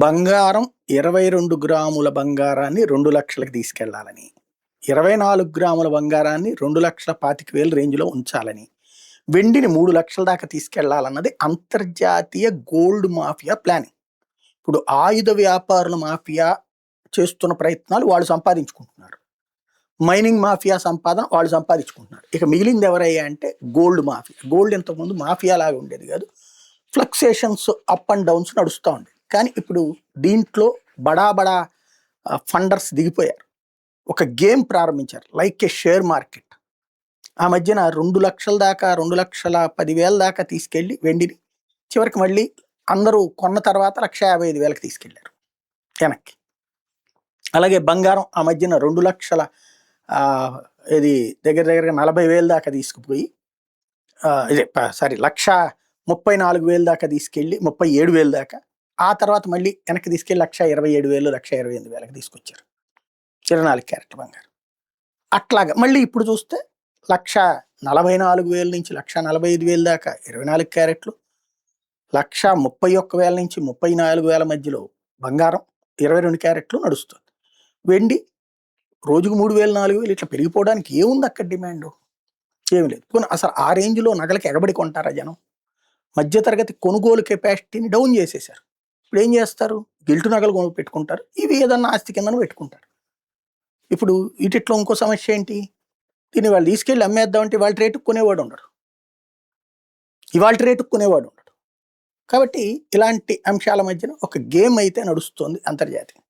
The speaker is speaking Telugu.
బంగారం 22 గ్రాముల బంగారాన్ని 2,00,000కి తీసుకెళ్లాలని, 24 గ్రాముల బంగారాన్ని 2,25,000 రేంజ్‌లో ఉంచాలని, వెండిని 3,00,000 దాకా తీసుకెళ్లాలన్నది అంతర్జాతీయ గోల్డ్ మాఫియా ప్లానింగ్. ఇప్పుడు ఆయుధ వ్యాపారుల మాఫియా చేస్తున్న ప్రయత్నాలు వాళ్ళు సంపాదించుకుంటున్నారు. మైనింగ్ మాఫియా సంపాదన వాళ్ళు సంపాదించుకుంటున్నారు. ఇక మిగిలింది ఎవరయ్యా అంటే గోల్డ్ మాఫియా. గోల్డ్ ఇంతకుముందు మాఫియా లాగా ఉండేది కాదు. ఫ్లక్సేషన్స్ అప్ అండ్ డౌన్స్ నడుస్తూ ఉండేది. కానీ ఇప్పుడు దీంట్లో బడా బడా ఫండర్స్ దిగిపోయారు. ఒక గేమ్ ప్రారంభించారు, లైక్ ఏ షేర్ మార్కెట్. ఆ మధ్యన 2,00,000 దాకా 2,10,000 దాకా తీసుకెళ్ళి వెండిని చివరికి మళ్ళీ అందరూ కొన్న తర్వాత 1,55,000కి తీసుకెళ్లారు వెనక్కి. అలాగే బంగారం ఆ మధ్యన 2,00,000 ఇది దగ్గర 40,000 దాకా తీసుకుపోయి ఇదే 1,34,000 దాకా తీసుకెళ్ళి 37,000 దాకా, ఆ తర్వాత మళ్ళీ వెనక్కి తీసుకెళ్ళి 1,27,000 1,28,000కి తీసుకొచ్చారు 24 క్యారెట్ల బంగారం. అట్లాగా మళ్ళీ ఇప్పుడు చూస్తే 1,44,000 నుంచి 1,45,000 దాకా 24 క్యారెట్లు, 1,31,000 నుంచి 34,000 మధ్యలో బంగారం 22 క్యారెట్లు నడుస్తుంది. వెండి రోజుకు 3,000 4,000 ఇట్లా పెరిగిపోవడానికి ఏముంది అక్కడ డిమాండ్? ఏమి లేదు. అసలు ఆ రేంజ్లో నగలకి ఎగబడి కొంటారా జనం? మధ్యతరగతి కొనుగోలు కెపాసిటీని డౌన్ చేసేశారు. ఇప్పుడు ఏం చేస్తారు? గిల్టు నగలు పెట్టుకుంటారు, ఇవి ఏదన్నా ఆస్తి కిందను పెట్టుకుంటారు. ఇప్పుడు వీటిట్లో ఇంకో సమస్య ఏంటి? దీన్ని వాళ్ళు తీసుకెళ్ళి అమ్మేద్దామంటే ఇవాళ రేటుకు కొనేవాడు ఉండడు, ఇవాళ రేటుకు కొనేవాడు ఉండడు. కాబట్టి ఇలాంటి అంశాల మధ్యన ఒక గేమ్ అయితే నడుస్తుంది అంతర్జాతీయం.